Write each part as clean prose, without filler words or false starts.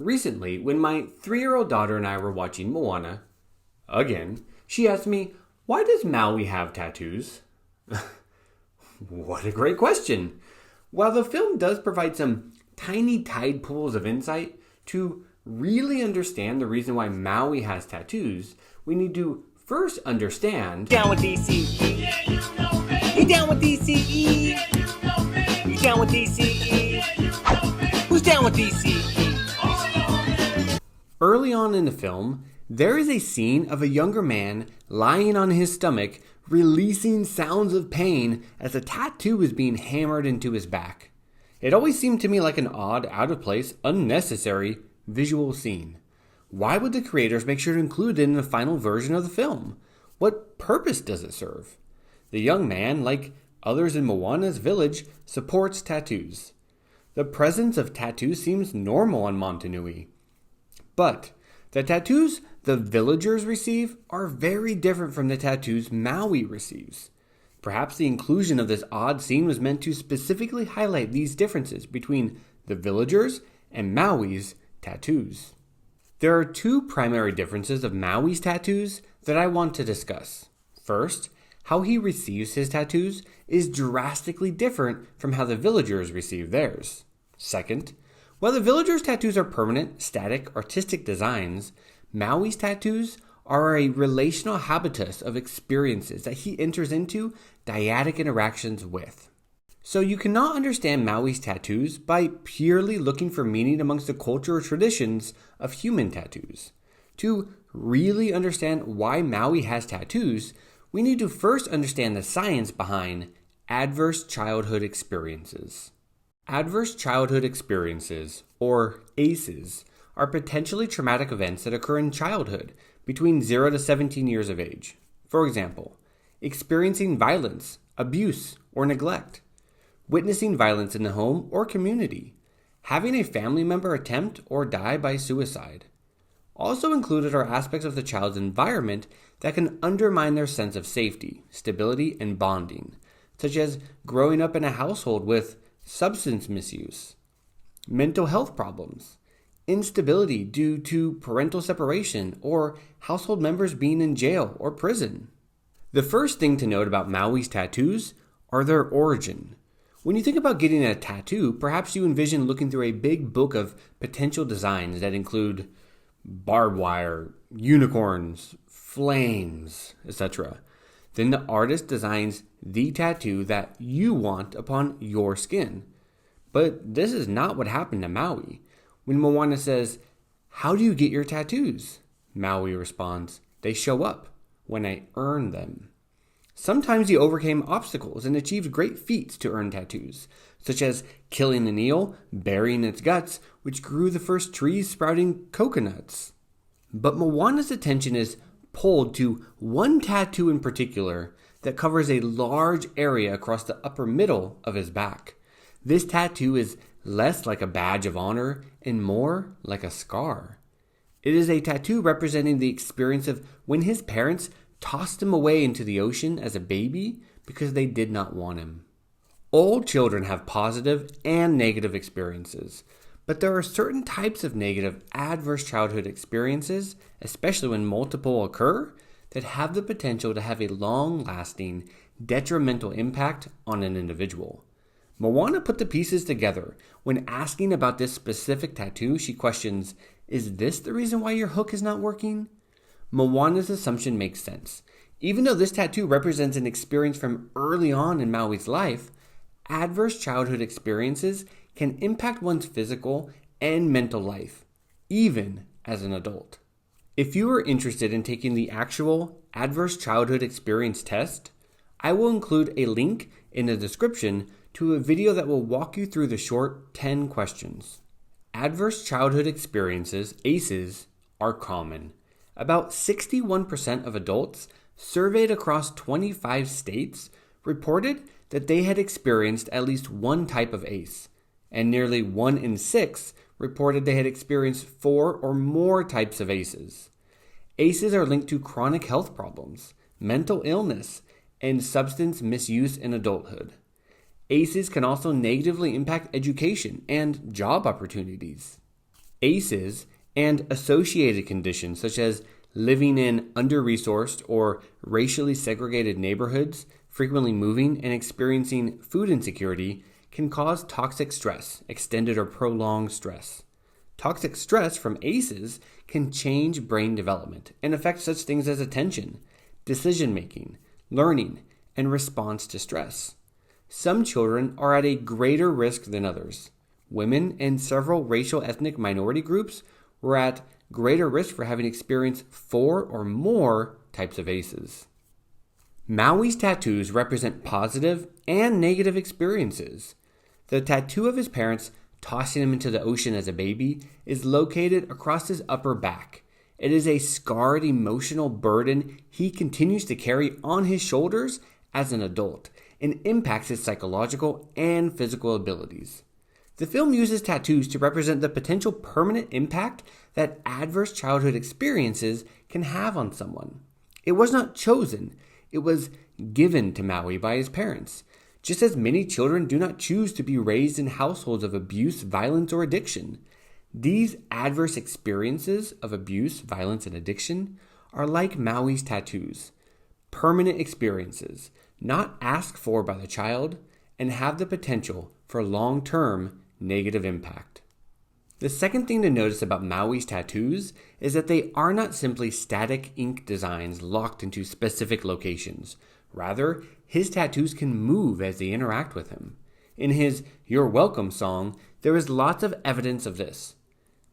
Recently, when my 3-year-old daughter and I were watching Moana, again, she asked me, "Why does Maui have tattoos?" What a great question! While the film does provide some tiny tide pools of insight, to really understand the reason why Maui has tattoos, we need to first understand. Down with DCE. Yeah, you know me. You down with DCE? Yeah, you know me. You down with DCE? Yeah, you know me. Who's down with DCE? Early on in the film, there is a scene of a younger man lying on his stomach, releasing sounds of pain as a tattoo is being hammered into his back. It always seemed to me like an odd, out of place, unnecessary visual scene. Why would the creators make sure to include it in the final version of the film? What purpose does it serve? The young man, like others in Moana's village, supports tattoos. The presence of tattoos seems normal on Motunui. But the tattoos the villagers receive are very different from the tattoos Maui receives. Perhaps the inclusion of this odd scene was meant to specifically highlight these differences between the villagers and Maui's tattoos. There are two primary differences of Maui's tattoos that I want to discuss. First, how he receives his tattoos is drastically different from how the villagers receive theirs. Second, while the villagers' tattoos are permanent, static, artistic designs, Maui's tattoos are a relational habitus of experiences that he enters into dyadic interactions with. So you cannot understand Maui's tattoos by purely looking for meaning amongst the cultural traditions of human tattoos. To really understand why Maui has tattoos, we need to first understand the science behind adverse childhood experiences. Adverse childhood experiences, or ACEs, are potentially traumatic events that occur in childhood between 0 to 17 years of age. For example, experiencing violence, abuse, or neglect, witnessing violence in the home or community, having a family member attempt or die by suicide. Also included are aspects of the child's environment that can undermine their sense of safety, stability, and bonding, such as growing up in a household with substance misuse, mental health problems, instability due to parental separation, or household members being in jail or prison. The first thing to note about Maui's tattoos are their origin. When you think about getting a tattoo, perhaps you envision looking through a big book of potential designs that include barbed wire, unicorns, flames, etc. Then the artist designs the tattoo that you want upon your skin. But this is not what happened to Maui. When Moana says, "How do you get your tattoos?" Maui responds, "They show up when I earn them." Sometimes he overcame obstacles and achieved great feats to earn tattoos, such as killing an eel, burying its guts, which grew the first trees sprouting coconuts. But Moana's attention is pulled to one tattoo in particular that covers a large area across the upper middle of his back. This tattoo is less like a badge of honor and more like a scar. It is a tattoo representing the experience of when his parents tossed him away into the ocean as a baby because they did not want him. All children have positive and negative experiences, but there are certain types of negative adverse childhood experiences, especially when multiple occur, that have the potential to have a long-lasting, detrimental impact on an individual. Moana put the pieces together. When asking about this specific tattoo, she questions, "Is this the reason why your hook is not working?" Moana's assumption makes sense. Even though this tattoo represents an experience from early on in Maui's life, adverse childhood experiences can impact one's physical and mental life, even as an adult. If you are interested in taking the actual adverse childhood experience test, I will include a link in the description to a video that will walk you through the short 10 questions. Adverse childhood experiences, ACEs, are common. About 61% of adults surveyed across 25 states reported that they had experienced at least one type of ACE, and nearly 1 in 6 reported they had experienced 4 or more types of ACEs. ACEs are linked to chronic health problems, mental illness, and substance misuse in adulthood. ACEs can also negatively impact education and job opportunities. ACEs, and associated conditions such as living in under-resourced or racially segregated neighborhoods, frequently moving, and experiencing food insecurity can cause toxic stress, extended or prolonged stress. Toxic stress from ACEs can change brain development and affect such things as attention, decision-making, learning, and response to stress. Some children are at a greater risk than others. Women and several racial ethnic minority groups were at greater risk for having experienced 4 or more types of ACEs. Maui's tattoos represent positive and negative experiences. The tattoo of his parents tossing him into the ocean as a baby is located across his upper back. It is a scarred emotional burden he continues to carry on his shoulders as an adult and impacts his psychological and physical abilities. The film uses tattoos to represent the potential permanent impact that adverse childhood experiences can have on someone. It was not chosen, it was given to Maui by his parents, just as many children do not choose to be raised in households of abuse, violence, or addiction. These adverse experiences of abuse, violence, and addiction are like Maui's tattoos, permanent experiences, not asked for by the child, and have the potential for long-term negative impact. The second thing to notice about Maui's tattoos is that they are not simply static ink designs locked into specific locations. Rather, his tattoos can move as they interact with him. In his You're Welcome song, there is lots of evidence of this.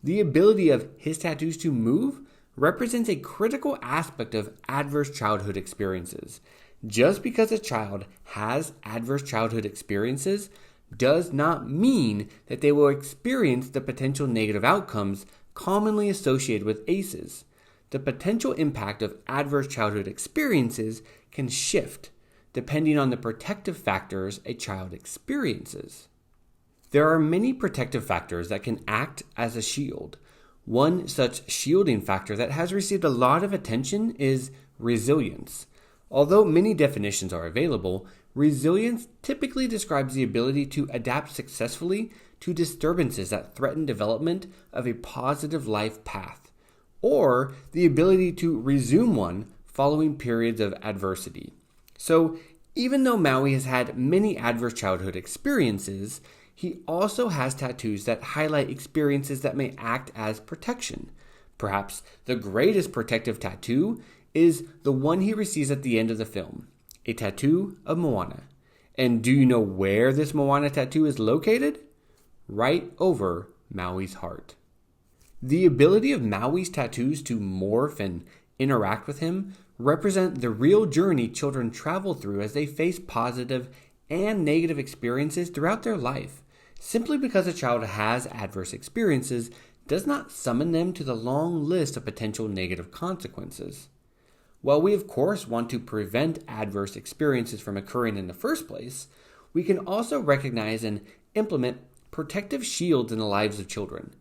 The ability of his tattoos to move represents a critical aspect of adverse childhood experiences. Just because a child has adverse childhood experiences does not mean that they will experience the potential negative outcomes commonly associated with ACEs. The potential impact of adverse childhood experiences can shift depending on the protective factors a child experiences. There are many protective factors that can act as a shield. One such shielding factor that has received a lot of attention is resilience. Although many definitions are available, resilience typically describes the ability to adapt successfully to disturbances that threaten development of a positive life path, or the ability to resume one following periods of adversity. So, even though Maui has had many adverse childhood experiences, he also has tattoos that highlight experiences that may act as protection. Perhaps the greatest protective tattoo is the one he receives at the end of the film, a tattoo of Moana. And do you know where this Moana tattoo is located? Right over Maui's heart. The ability of Maui's tattoos to morph and interact with him represent the real journey children travel through as they face positive and negative experiences throughout their life. Simply because a child has adverse experiences does not summon them to the long list of potential negative consequences. While we of course want to prevent adverse experiences from occurring in the first place, we can also recognize and implement protective shields in the lives of children.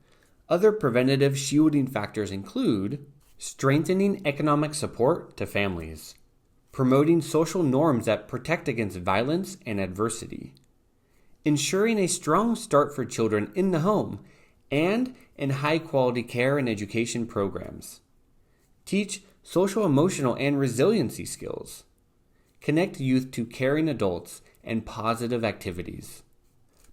Other preventative shielding factors include strengthening economic support to families, promoting social norms that protect against violence and adversity, ensuring a strong start for children in the home and in high-quality care and education programs, teach social, emotional, and resiliency skills, connect youth to caring adults and positive activities.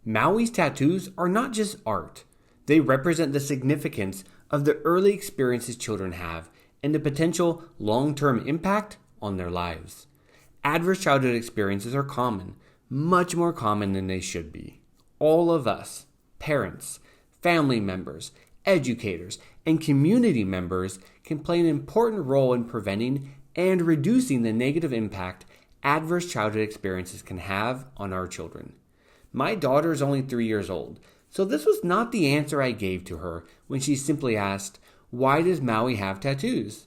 Maui's tattoos are not just art. They represent the significance of the early experiences children have and the potential long-term impact on their lives. Adverse childhood experiences are common, much more common than they should be. All of us, parents, family members, educators, and community members can play an important role in preventing and reducing the negative impact adverse childhood experiences can have on our children. My daughter is only 3 years old, so this was not the answer I gave to her when she simply asked, "Why does Maui have tattoos?"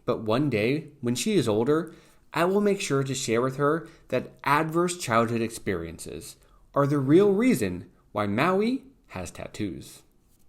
But one day, when she is older, I will make sure to share with her that adverse childhood experiences are the real reason why Maui has tattoos.